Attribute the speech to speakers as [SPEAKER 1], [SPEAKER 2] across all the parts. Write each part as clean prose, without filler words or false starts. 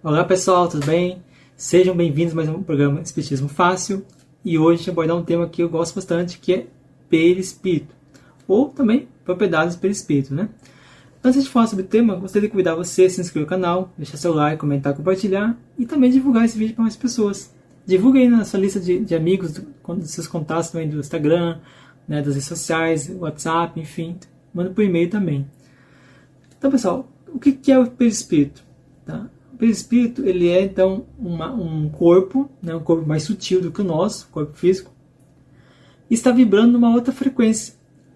[SPEAKER 1] Olá pessoal, tudo bem? Sejam bem-vindos a mais um programa Espiritismo Fácil. E hoje a gente vai abordar um tema que eu gosto bastante, que é perispírito, ou também propriedades do perispírito, né? Antes de falar sobre o tema, gostaria de convidar você a se inscrever no canal, deixar seu like, comentar, compartilhar e também divulgar esse vídeo para mais pessoas. Divulgue aí na sua lista de amigos, dos seus contatos também do Instagram, né, das redes sociais, WhatsApp, enfim. Manda por e-mail também. Então, pessoal, o que é o perispírito? Tá? O perispírito, ele é então um corpo, né, um corpo mais sutil do que o nosso, corpo físico, e está vibrando numa outra frequência.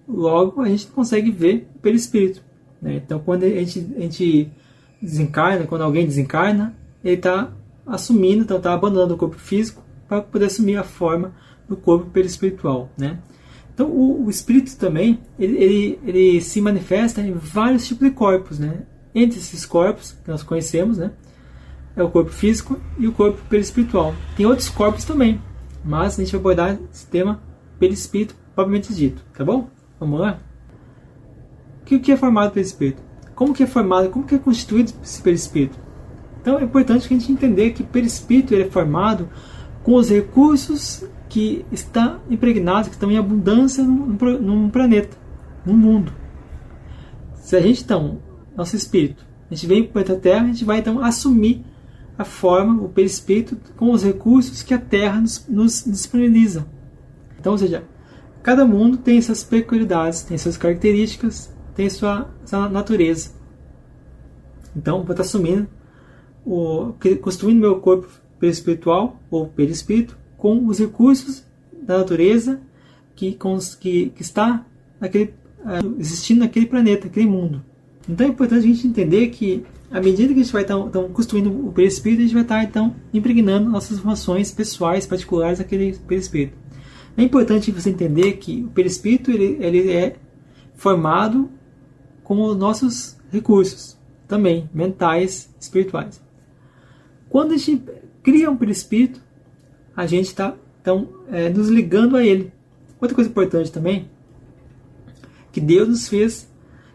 [SPEAKER 1] Logo, a gente consegue ver o perispírito. Né? Então, quando a gente desencarna, quando alguém desencarna, ele está assumindo, então está abandonando o corpo físico para poder assumir a forma do corpo perispiritual. Né? Então, o espírito também, ele se manifesta em vários tipos de corpos. Né? Entre esses corpos que nós conhecemos, né, é o corpo físico e o corpo perispiritual. Tem outros corpos também, mas a gente vai abordar esse tema perispírito propriamente dito, tá bom? Vamos lá? O que é formado perispírito? Como que é formado, como que é constituído esse perispírito? Então é importante que a gente entender que o perispírito ele é formado com os recursos que estão impregnados, que estão em abundância num planeta, num mundo. Se a gente então, nosso espírito, a gente vem para o planeta Terra, a gente vai então assumir a forma, o perispírito, com os recursos que a Terra nos disponibiliza. Então, ou seja, cada mundo tem suas peculiaridades, tem suas características, tem sua natureza. Então, vou estar assumindo, construindo meu corpo perispiritual, ou perispírito, com os recursos da natureza que está existindo naquele planeta, naquele mundo. Então é importante a gente entender que, à medida que a gente vai estar construindo o perispírito, a gente vai estar então impregnando nossas informações pessoais, particulares daquele perispírito. É importante você entender que o perispírito ele é formado com os nossos recursos, também mentais, espirituais. Quando a gente cria um perispírito, a gente está então nos ligando a ele. Outra coisa importante também, que Deus nos fez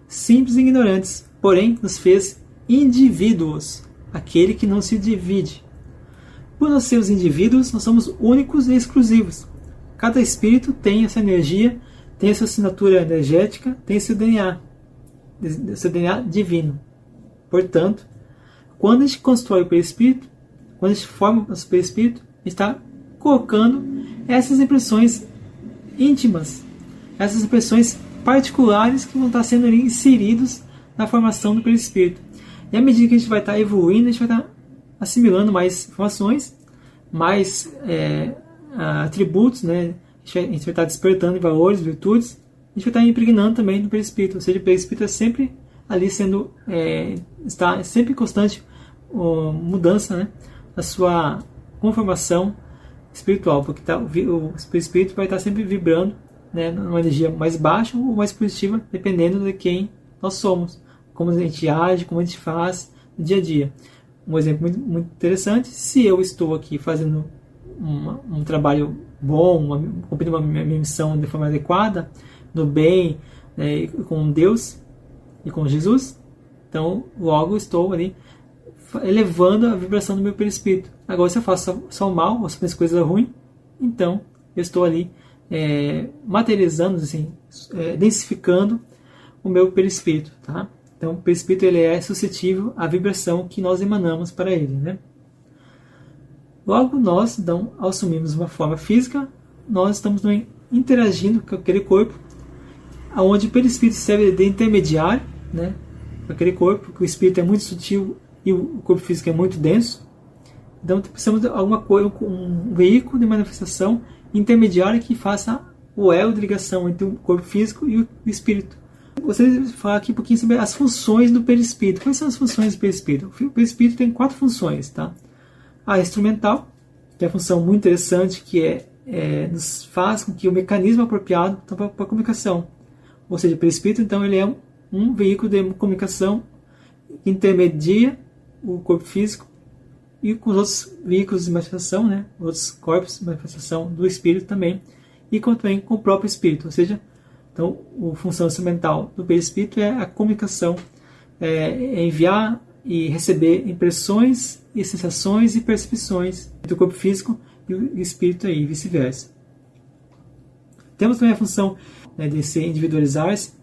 [SPEAKER 1] simples e ignorantes, porém nos fez indivíduos, aquele que não se divide. Por nós sermos indivíduos, nós somos únicos e exclusivos. Cada espírito tem essa energia, tem essa assinatura energética, tem seu DNA divino. Portanto, quando a gente constrói o perispírito, quando a gente forma o nosso perispírito, a gente está colocando essas impressões íntimas, essas impressões particulares que vão estar sendo inseridos na formação do perispírito. E à medida que a gente vai estar evoluindo, a gente vai estar assimilando mais informações, mais atributos, né? A gente vai estar despertando valores, virtudes, a gente vai estar impregnando também no perispírito. Ou seja, o perispírito é sempre ali está sempre em constante mudança, né? Da sua conformação espiritual, porque o perispírito vai estar sempre vibrando, né, numa energia mais baixa ou mais positiva, dependendo de quem nós somos, como a gente age, como a gente faz no dia a dia. Um exemplo muito interessante: se eu estou aqui fazendo um trabalho bom, cumprindo minha missão de forma adequada, no bem, né, com Deus e com Jesus, então logo estou ali elevando a vibração do meu perispírito. Agora, se eu faço só o mal, ou se eu faço coisa ruim, então eu estou ali materializando, assim, densificando o meu perispírito, tá? Então, o perispírito ele é suscetível à vibração que nós emanamos para ele, né? Logo, nós, então, ao assumirmos uma forma física, nós estamos interagindo com aquele corpo, onde o perispírito serve de intermediário, né, com aquele corpo, porque o espírito é muito sutil e o corpo físico é muito denso. Então, precisamos de alguma coisa, um veículo de manifestação intermediário que faça o elo de ligação entre o corpo físico e o espírito. Gostaria de falar aqui um pouquinho sobre as funções do perispírito. Quais são as funções do perispírito? O perispírito tem 4 funções, tá? A instrumental, que é a função muito interessante, que nos faz com que o mecanismo apropriado para a comunicação. Ou seja, o perispírito, então, ele é um veículo de comunicação que intermedia o corpo físico e com os outros veículos de manifestação, né, outros corpos de manifestação do espírito também, e também com o próprio espírito. Ou seja, então, a função instrumental do perispírito é a comunicação, enviar e receber impressões e sensações e percepções do corpo físico e o espírito aí, e vice-versa. Temos também a função, né, de se individualizar-se,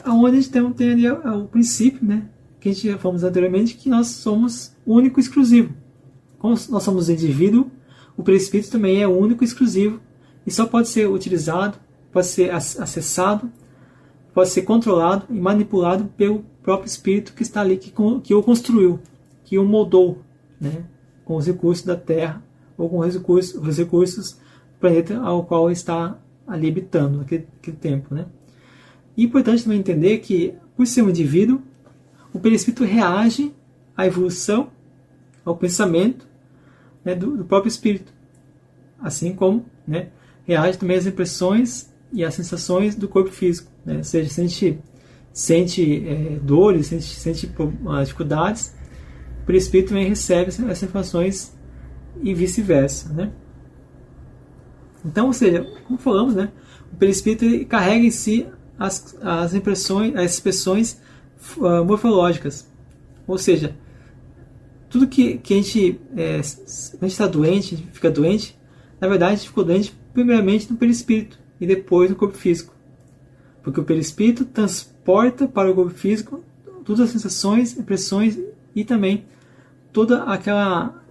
[SPEAKER 1] onde a gente tem ali o princípio, né, que a gente já falamos anteriormente, que nós somos único e exclusivo. Como nós somos indivíduo, o perispírito também é único e exclusivo e só pode ser utilizado, pode ser acessado, pode ser controlado e manipulado pelo próprio espírito que está ali, que o construiu, que o moldou, né, com os recursos da Terra ou com os recursos do planeta ao qual está ali habitando naquele tempo, né. E é importante também entender que, por ser um indivíduo, o perispírito reage à evolução, ao pensamento, né, do próprio espírito, assim como, né, reage também às impressões e às sensações do corpo físico, né? Ou seja, sente dores, sente dificuldades, o perispírito também recebe essas informações e vice-versa, né? Então, ou seja, como falamos, né, o perispírito carrega em si as impressões, as expressões morfológicas, ou seja, tudo que a gente está doente, a gente fica doente, na verdade a gente ficou doente primeiramente no perispírito e depois no corpo físico, porque o perispírito transporta para o corpo físico todas as sensações, impressões e também toda aquela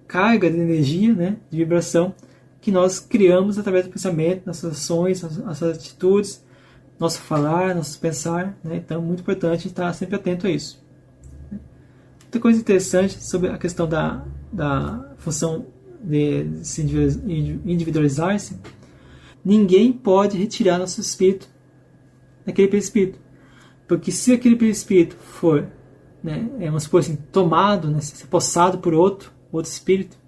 [SPEAKER 1] carga de energia, né, de vibração que nós criamos através do pensamento, nossas ações, nossas atitudes, nosso falar, nosso pensar, né? Então é muito importante estar sempre atento a isso. Outra coisa interessante sobre a questão da função de se individualizar-se, ninguém pode retirar nosso espírito daquele perispírito, porque se aquele perispírito for, né, vamos supor assim, tomado, né, se possado por outro espírito,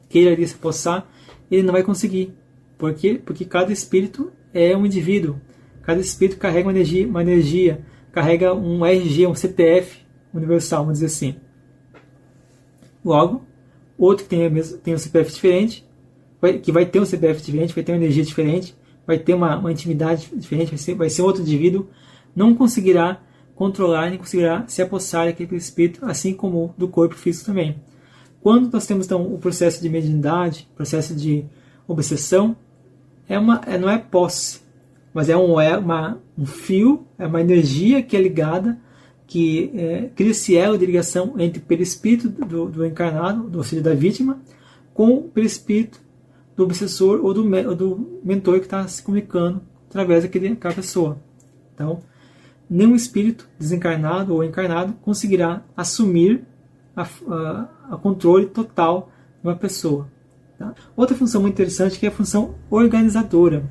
[SPEAKER 1] queira ali se possar, ele não vai conseguir. Por quê? Porque cada espírito é um indivíduo. Cada espírito carrega uma energia, carrega um RG, um CPF universal, vamos dizer assim. Logo, outro que tem um CPF diferente, que vai ter um CPF diferente, vai ter uma energia diferente, vai ter uma intimidade diferente, vai ser outro indivíduo, não conseguirá controlar, nem conseguirá se apossar daquele espírito, assim como do corpo físico também. Quando nós temos então o processo de mediunidade, processo de obsessão, não é posse, mas é um fio, é uma energia que é ligada, que cria esse elo de ligação entre o perispírito do encarnado, ou seja, da vítima, com o perispírito do obsessor ou do mentor que está se comunicando através daquela pessoa. Então, nenhum espírito desencarnado ou encarnado conseguirá assumir a controle total de uma pessoa. Tá? Outra função muito interessante que é a função organizadora.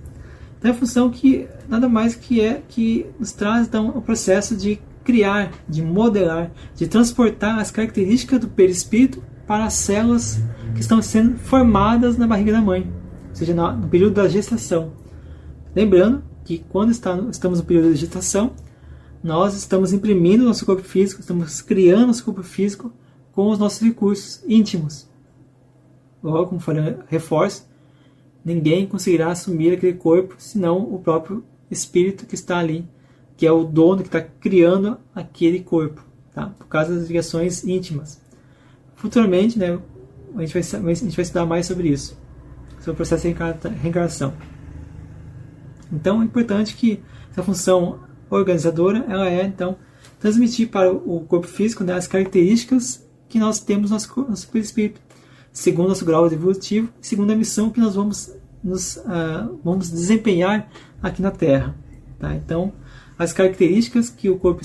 [SPEAKER 1] Então, é a função que nada mais que nos traz então, o processo de criar, de modelar, de transportar as características do perispírito para as células que estão sendo formadas na barriga da mãe, ou seja, no período da gestação. Lembrando que quando estamos no período da gestação, nós estamos imprimindo nosso corpo físico, estamos criando nosso corpo físico com os nossos recursos íntimos. Logo, como falei, reforço, ninguém conseguirá assumir aquele corpo senão o próprio espírito que está ali, que é o dono que está criando aquele corpo, tá? Por causa das ligações íntimas. Futuramente, né, a gente vai estudar mais sobre isso, sobre o processo de reencarnação. Então é importante que essa função organizadora ela então transmitir para o corpo físico, né, as características que nós temos no nosso perispírito, segundo o nosso grau evolutivo, segundo a missão que nós vamos desempenhar aqui na Terra. Tá? Então, as características que o corpo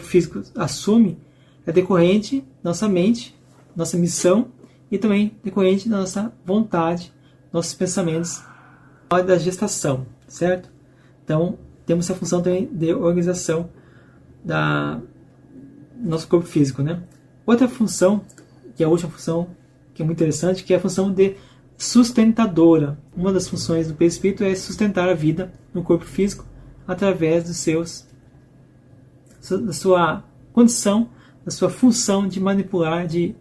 [SPEAKER 1] físico assume é decorrente da nossa mente, nossa missão e também decorrente da nossa vontade, nossos pensamentos na hora da gestação, certo? Então, temos essa função também de organização do nosso corpo físico, né? Outra função, que é a última função, que é muito interessante, que é a função de sustentadora. Uma das funções do perispírito é sustentar a vida no corpo físico através da sua condição, da sua função de manipular e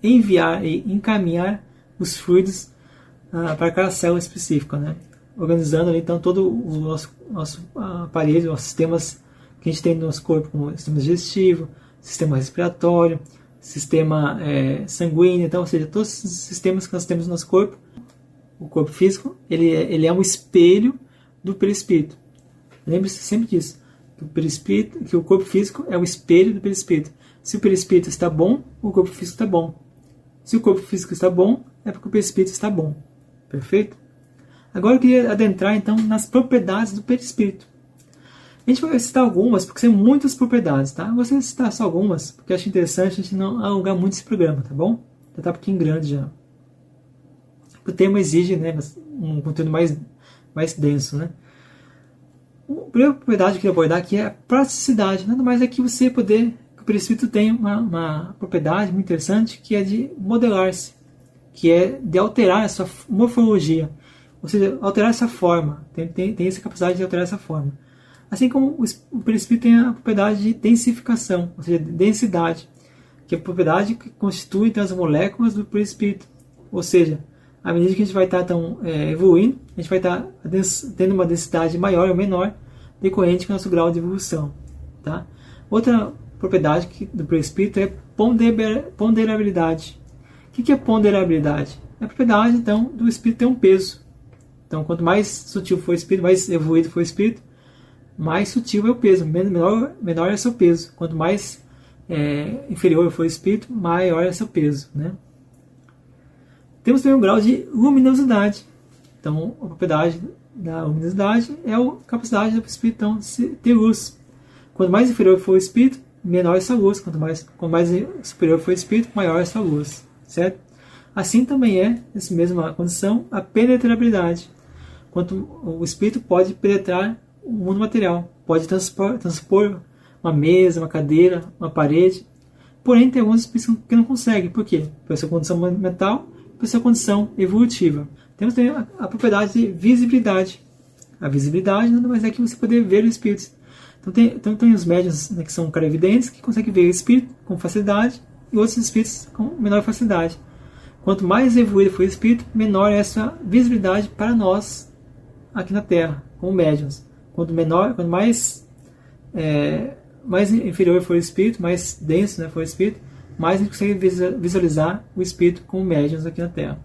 [SPEAKER 1] enviar e encaminhar os fluidos para aquela célula específica, né? Organizando ali, então todo o nosso aparelho, os sistemas que a gente tem no nosso corpo, como sistema digestivo, sistema respiratório, sistema sanguíneo, então, ou seja, todos os sistemas que nós temos no nosso corpo, o corpo físico, ele é um espelho do perispírito. Lembre-se sempre disso, que o corpo físico é o espelho do perispírito. Se o perispírito está bom, o corpo físico está bom. Se o corpo físico está bom, é porque o perispírito está bom. Perfeito? Agora eu queria adentrar então nas propriedades do perispírito. A gente vai citar algumas, porque são muitas propriedades, tá? Eu vou citar só algumas, porque eu acho interessante a gente não alongar muito esse programa, tá bom? Já está um pouquinho grande já. O tema exige, né, um conteúdo mais denso, né? A primeira propriedade que eu queria abordar aqui é a praticidade. Nada mais é que você poder... O perispírito tem uma propriedade muito interessante, que é de modelar-se, que é de alterar a sua morfologia, ou seja, alterar essa forma. Tem essa capacidade de alterar essa forma. Assim como o perispírito tem a propriedade de densificação, ou seja, de densidade, que é a propriedade que constitui então, as moléculas do perispírito. Ou seja, à medida que a gente vai estar evoluindo, a gente vai estar tendo uma densidade maior ou menor, decorrente do nosso grau de evolução. Tá? Outra propriedade do perispírito é ponderabilidade. O que é ponderabilidade? É a propriedade então, do espírito ter um peso. Então, quanto mais sutil for o espírito, mais evoluído for o espírito, mais sutil é o peso, menor é seu peso. Quanto mais inferior for o espírito, maior é seu peso. Né? Temos também um grau de luminosidade. Então, a propriedade da luminosidade é a capacidade do espírito então, de ter luz. Quanto mais inferior for o espírito, menor é essa luz. Quanto mais superior for o espírito, maior é essa luz. Certo? Assim também é, nessa mesma condição, a penetrabilidade. Quanto o espírito pode penetrar o mundo material, pode transpor uma mesa, uma cadeira, uma parede. Porém, tem alguns espíritos que não conseguem. Por quê? Por sua condição mental, por sua condição evolutiva. Temos também a propriedade de visibilidade. A visibilidade nada mais é que você poder ver o espírito. Então tem os médiuns, né, que são clarividentes, que conseguem ver o espírito com facilidade, e outros espíritos com menor facilidade. Quanto mais evoluído for o espírito, menor é essa visibilidade para nós aqui na Terra, como médiuns. Quanto mais inferior for o espírito, mais denso, né, for o espírito, mais a gente consegue visualizar o espírito como médiuns aqui na Terra.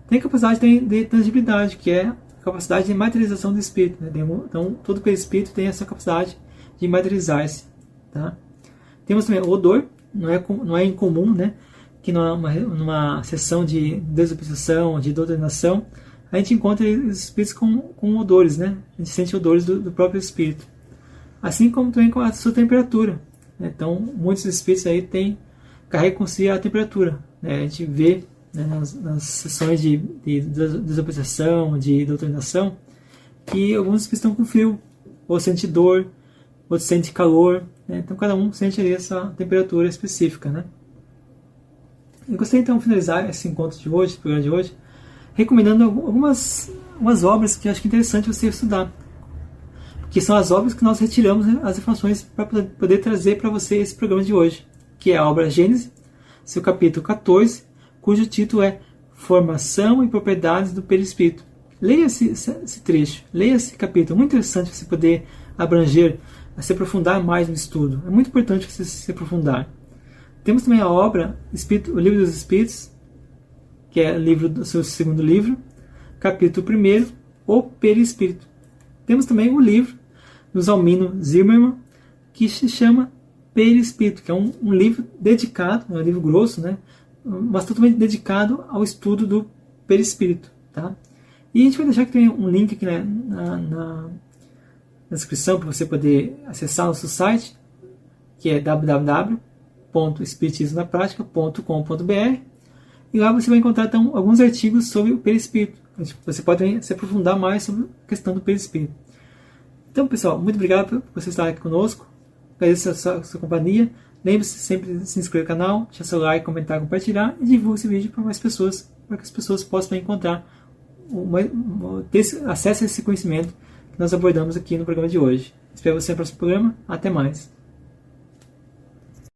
[SPEAKER 1] Tem a capacidade de tangibilidade, que é a capacidade de materialização do espírito. Né? Então, todo o espírito tem essa capacidade de materializar-se. Tá? Temos também o odor, não é incomum, né? Que numa sessão de desobsessão, de doutrinação, a gente encontra os espíritos com odores, né? A gente sente odores do próprio espírito. Assim como também com a sua temperatura. Né? Então, muitos espíritos aí carregam com si a temperatura. Né? A gente vê, né, nas sessões de desobsessão, de doutrinação, que alguns espíritos estão com frio, ou sente dor, outros sente calor. Né? Então, cada um sente ali essa temperatura específica, né? Eu gostaria então de finalizar esse encontro de hoje, esse programa de hoje, recomendando algumas obras que eu acho que é interessante você estudar. Que são as obras que nós retiramos, né, as informações para poder trazer para você esse programa de hoje. Que é a obra Gênesis, seu capítulo 14, cujo título é Formação e Propriedades do Perispírito. Leia esse trecho, leia esse capítulo. É muito interessante você poder abranger, se aprofundar mais no estudo. É muito importante você se aprofundar. Temos também a obra O Livro dos Espíritos, que é o livro do seu segundo livro, capítulo 1, O Perispírito. Temos também o livro do Zalmino Zimmermann, que se chama Perispírito, que é um livro dedicado, é um livro grosso, né, mas totalmente dedicado ao estudo do perispírito. Tá? E a gente vai deixar que tem um link aqui na descrição para você poder acessar nosso site, que é www.espiritismonapratica.com.br, e lá você vai encontrar então, alguns artigos sobre o perispírito. Você pode se aprofundar mais sobre a questão do perispírito. Então, pessoal, muito obrigado por você estar aqui conosco. Agradeço a sua companhia. Lembre-se sempre de se inscrever no canal, deixar seu like, comentar, compartilhar e divulgue esse vídeo para mais pessoas, para que as pessoas possam encontrar, ter acesso a esse conhecimento que nós abordamos aqui no programa de hoje. Espero você no próximo programa. Até mais.